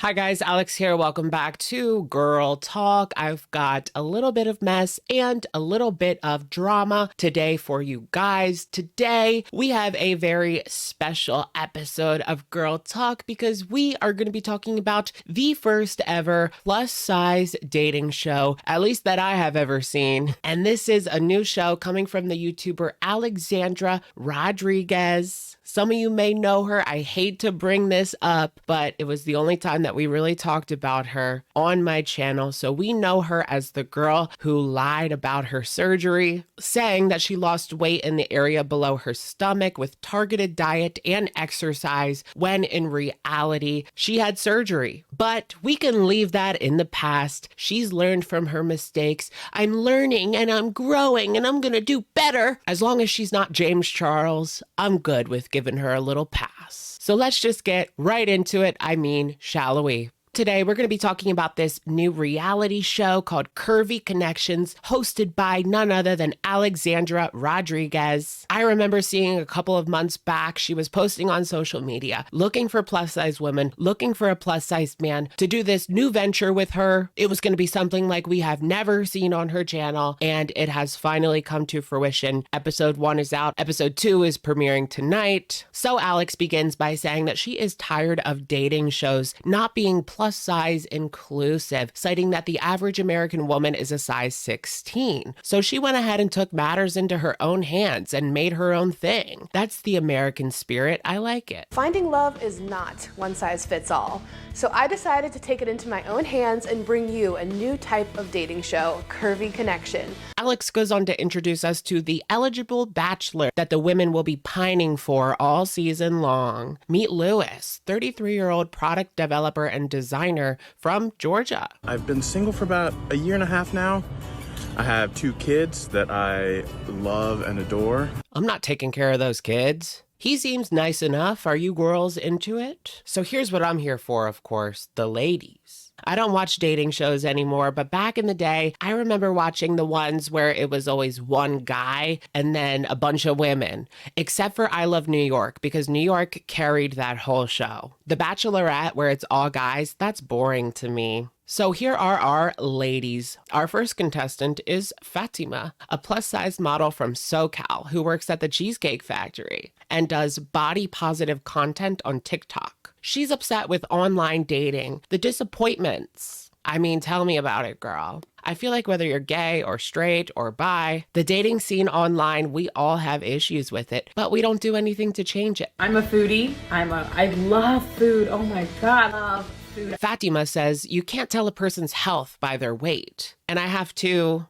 Hi guys, Alex here. Welcome back to Girl Talk. I've got a little bit of mess and a little bit of drama today for you guys. Today, we have a very special episode of Girl Talk because we are going to be talking about the first ever plus size dating show, at least that I have ever seen. And this is a new show coming from the YouTuber Alexandra Rodriguez. Some of you may know her. I hate to bring this up, but it was the only time that we really talked about her on my channel. So we know her as the girl who lied about her surgery, saying that she lost weight in the area below her stomach with targeted diet and exercise, when in reality, she had surgery. But we can leave that in the past. She's learned from her mistakes. I'm learning and I'm growing and I'm gonna do better. As long as she's not James Charles, I'm good with giving her a little pass. So let's just get right into it. I mean, shall we? Today, we're going to be talking about this new reality show called Curvy Connections, hosted by none other than Alexandra Rodriguez. I remember seeing a couple of months back, she was posting on social media, looking for plus-size women, looking for a plus-sized man to do this new venture with her. It was going to be something like we have never seen on her channel, and it has finally come to fruition. Episode 1 is out. Episode 2 is premiering tonight. So Alex begins by saying that she is tired of dating shows not being plus size inclusive, citing that the average American woman is a size 16. So she went ahead and took matters into her own hands and made her own thing. That's the American spirit. I like it. Finding love is not one size fits all. So I decided to take it into my own hands and bring you a new type of dating show, Curvy Connection. Alex goes on to introduce us to the eligible bachelor that the women will be pining for all season long. Meet Lewis, 33-year-old product developer and designer from Georgia. I've been single for about a year and a half now. I have 2 kids that I love and adore. I'm not taking care of those kids. He seems nice enough. Are you girls into it? So here's what I'm here for, of course, the ladies. I don't watch dating shows anymore, but back in the day, I remember watching the ones where it was always one guy and then a bunch of women, except for I Love New York, because New York carried that whole show. The Bachelorette, where it's all guys, that's boring to me. So here are our ladies. Our first contestant is Fatima, a plus-size model from SoCal who works at the Cheesecake Factory and does body-positive content on TikTok. She's upset with online dating, the disappointments. I mean, tell me about it, girl. I feel like whether you're gay or straight or bi, the dating scene online, we all have issues with it, but we don't do anything to change it. I'm a foodie. I love food. Oh my God, I love food. Fatima says you can't tell a person's health by their weight. And I have to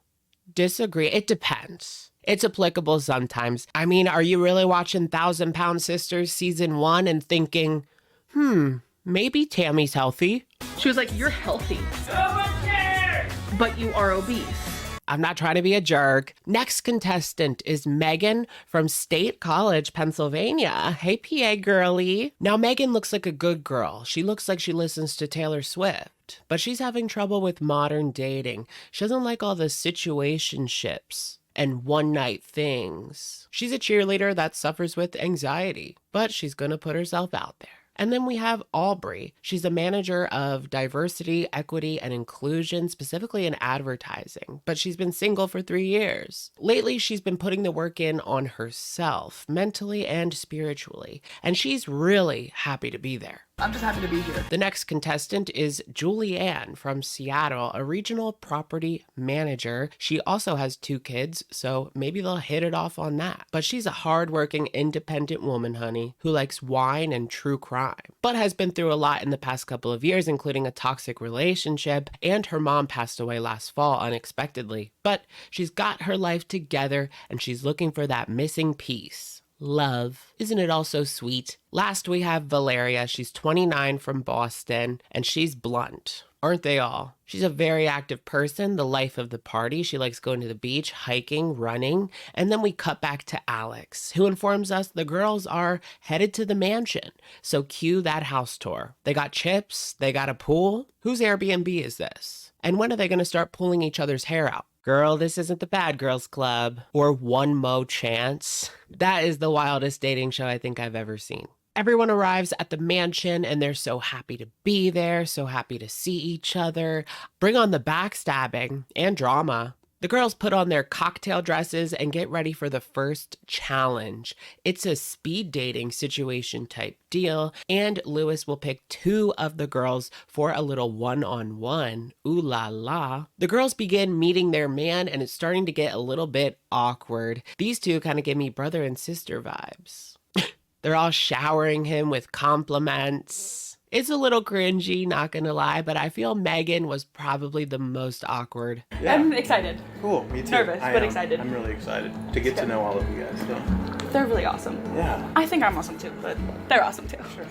disagree. It depends. It's applicable sometimes. I mean, are you really watching 1,000 Pound Sisters season 1 and thinking, maybe Tammy's healthy? She was like, you're healthy. But you are obese. I'm not trying to be a jerk. Next contestant is Megan from State College, Pennsylvania. Hey, PA girly. Now, Megan looks like a good girl. She looks like she listens to Taylor Swift, but she's having trouble with modern dating. She doesn't like all the situationships and one-night things. She's a cheerleader that suffers with anxiety, but she's gonna put herself out there. And then we have Aubrey. She's a manager of diversity, equity, and inclusion, specifically in advertising, but she's been single for 3 years. Lately, she's been putting the work in on herself, mentally and spiritually, and she's really happy to be there. I'm just happy to be here. The next contestant is Julianne from Seattle, a regional property manager. She also has 2 kids, so maybe they'll hit it off on that. But she's a hardworking, independent woman, honey, who likes wine and true crime, but has been through a lot in the past couple of years, including a toxic relationship, and her mom passed away last fall unexpectedly. But she's got her life together, and she's looking for that missing piece. Love. Isn't it all so sweet? Last, we have Valeria. She's 29 from Boston, and she's blunt. Aren't they all? She's a very active person, the life of the party. She likes going to the beach, hiking, running. And then we cut back to Alex, who informs us the girls are headed to the mansion. So cue that house tour. They got chips, they got a pool. Whose Airbnb is this? And when are they going to start pulling each other's hair out? Girl, this isn't the Bad Girls Club or One Mo Chance. That is the wildest dating show I think I've ever seen. Everyone arrives at the mansion and they're so happy to be there, so happy to see each other. Bring on the backstabbing and drama. The girls put on their cocktail dresses and get ready for the first challenge. It's a speed dating situation type deal, and Lewis will pick 2 of the girls for a little one-on-one. Ooh la la. The girls begin meeting their man, and it's starting to get a little bit awkward. These 2 kind of give me brother and sister vibes. They're all showering him with compliments. It's a little cringy, not gonna lie, but I feel Megan was probably the most awkward. Yeah. I'm excited. Cool, me too. Nervous, but excited. I'm really excited to get to know all of you guys. So. They're really awesome. Yeah. I think I'm awesome too, but they're awesome too. Sure.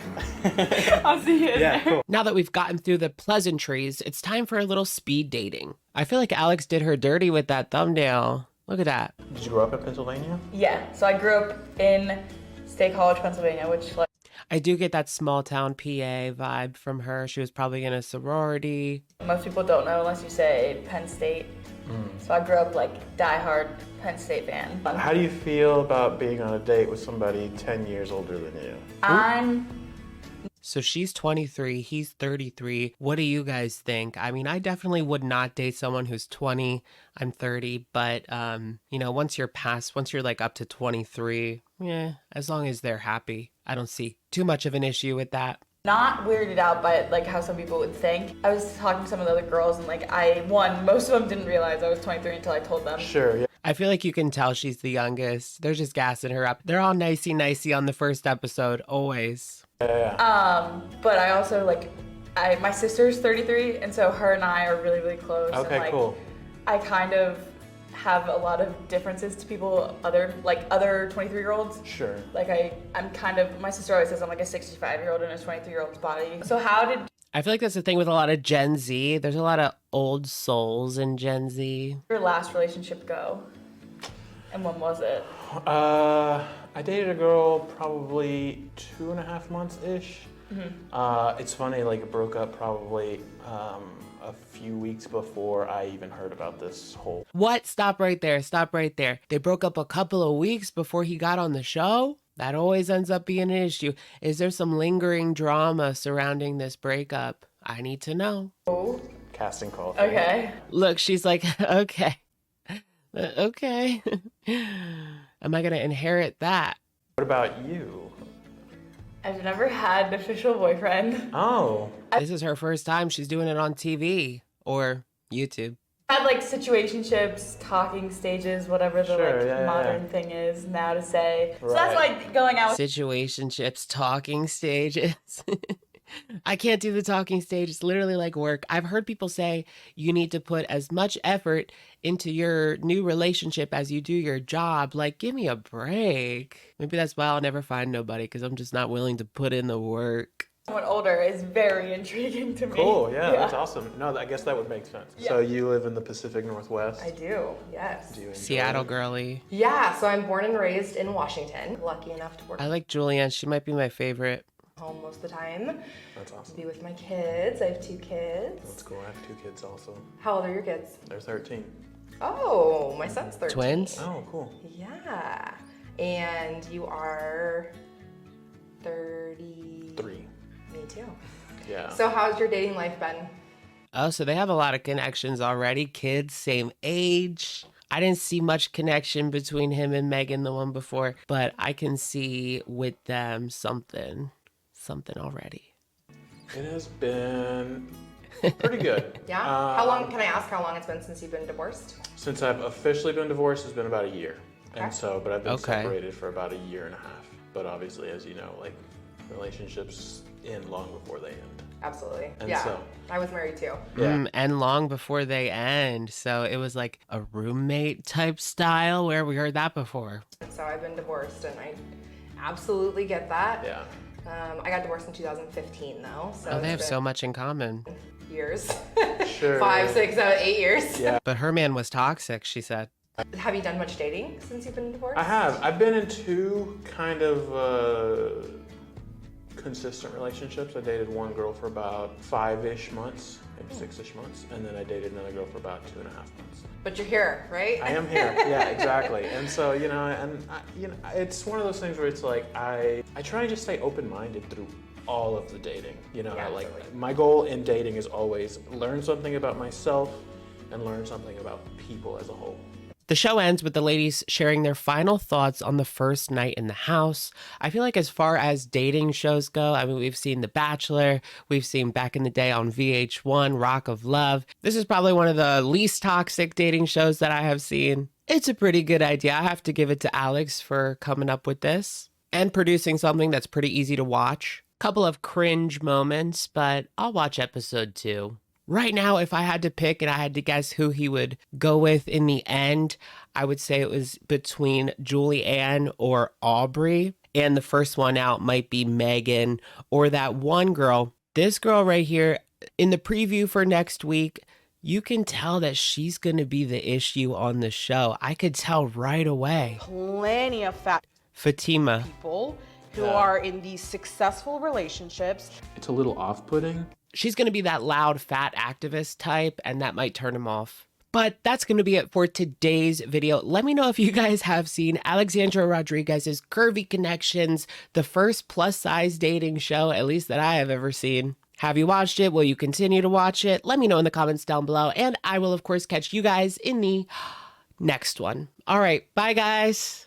I'll see you in Yeah, there. cool. Now that we've gotten through the pleasantries, it's time for a little speed dating. I feel like Alex did her dirty with that thumbnail. Look at that. Did you grow up in Pennsylvania? Yeah, so I grew up in State College, Pennsylvania, which like I do get that small town PA vibe from her. She was probably in a sorority. most people don't know unless you say Penn State. So I grew up like diehard Penn State fan. How do you feel about being on a date with somebody 10 years older than you? I'm So she's 23, he's 33. What do you guys think? I mean, I definitely would not date someone who's 20. I'm 30, but you know, once you're like up to 23, yeah, as long as they're happy, I don't see too much of an issue with that. not weirded out by like how some people would think. I was talking to some of the other girls and like most of them didn't realize I was 23 until I told them. Sure, yeah. I feel like you can tell she's the youngest. They're just gassing her up. They're all nicey on the first episode, always. But I also like, my sister's 33, and so her and I are really, really close. Okay, and, like, cool. I kind of have a lot of differences to people, other 23-year-olds. Sure. Like I'm kind of, my sister always says I'm like a 65-year-old in a 23-year-old's body. So how did I feel like that's the thing with a lot of Gen Z. There's a lot of old souls in Gen Z. your last relationship go? And when was it? I dated a girl probably 2.5 months-ish. It's funny, like it broke up probably a few weeks before I even heard about this whole... What? Stop right there. Stop right there. They broke up a couple of weeks before he got on the show? That always ends up being an issue. Is there some lingering drama surrounding this breakup? I need to know. Oh, casting call thing. okay. Look, she's like, okay. Okay. Am I going to inherit that? What about you? I've never had an official boyfriend. Oh. This is her first time. She's doing it on TV or YouTube. Had like situationships, talking stages, whatever the Sure, yeah, modern thing is now to say. So that's Right. why going out with Situationships, talking stages. I can't do the talking stage. It's literally like work. I've heard people say you need to put as much effort into your new relationship as you do your job. Like, give me a break. Maybe that's why I'll never find nobody, because I'm just not willing to put in the work. someone older is very intriguing to me. Cool, yeah, that's awesome. No, I guess that would make sense. Yeah. So you live in the Pacific Northwest? I do, yes. Do you enjoy Seattle it? girly. Yeah, so I'm born and raised in Washington. Lucky enough to work I like Julianne. She might be my favorite. home most of the time. That's awesome. Be with my kids. I have 2 kids. That's cool. I have 2 kids also. How old are your kids? They're 13. Oh, my son's 13. Twins? Oh, cool. Yeah. And you are 33. 3. Me too. Yeah. So how's your dating life been? Oh, so they have a lot of connections already. Kids, same age. I didn't see much connection between him and Megan, the one before, but I can see with them something already. It has been pretty good. Yeah? How long, can I ask how long it's been since you've been divorced? Since I've officially been divorced, it's been about a year. Okay. And so, but I've been Okay. separated for about a year and a half. But obviously, as you know, like relationships end long before they end. Absolutely. And yeah. so- I was married too. Yeah. And long before they end. So it was like a roommate type style. Where we heard that before. So I've been divorced and I absolutely get that. Yeah. I got divorced in 2015 though. So Oh, they have it's so been much in common. years. Sure. 5, 6, 7, 8 years. Yeah. But her man was toxic, she said. Have you done much dating since you've been divorced? I have. I've been in 2 kind of consistent relationships. I dated one girl for about 5-ish months, maybe 6-ish months, and then I dated another girl for about 2.5 months. But you're here, right? I am here. Yeah, exactly. And so, it's one of those things where it's like I try and just stay open-minded through all of the dating. You know, Yeah, like totally. my goal in dating is always learn something about myself and learn something about people as a whole. The show ends with the ladies sharing their final thoughts on the first night in the house. I feel like as far as dating shows go, I mean, we've seen The Bachelor, we've seen back in the day on VH1, Rock of Love. This is probably one of the least toxic dating shows that I have seen. It's a pretty good idea. I have to give it to Alex for coming up with this and producing something that's pretty easy to watch. Couple of cringe moments, but I'll watch episode 2. Right now, if I had to pick and I had to guess who he would go with in the end, I would say it was between Julie Ann or Aubrey. And the first one out might be Megan or that one girl. This girl right here in the preview for next week, you can tell that she's going to be the issue on the show. I could tell right away. Plenty of fat Fatima. people who are in these successful relationships. It's a little off-putting. She's going to be that loud, fat activist type, and that might turn him off. But that's going to be it for today's video. Let me know if you guys have seen Alexandra Rodriguez's Curvy Connections, the first plus-size dating show, at least that I have ever seen. Have you watched it? Will you continue to watch it? Let me know in the comments down below, and I will, of course, catch you guys in the next one. All right, bye, guys.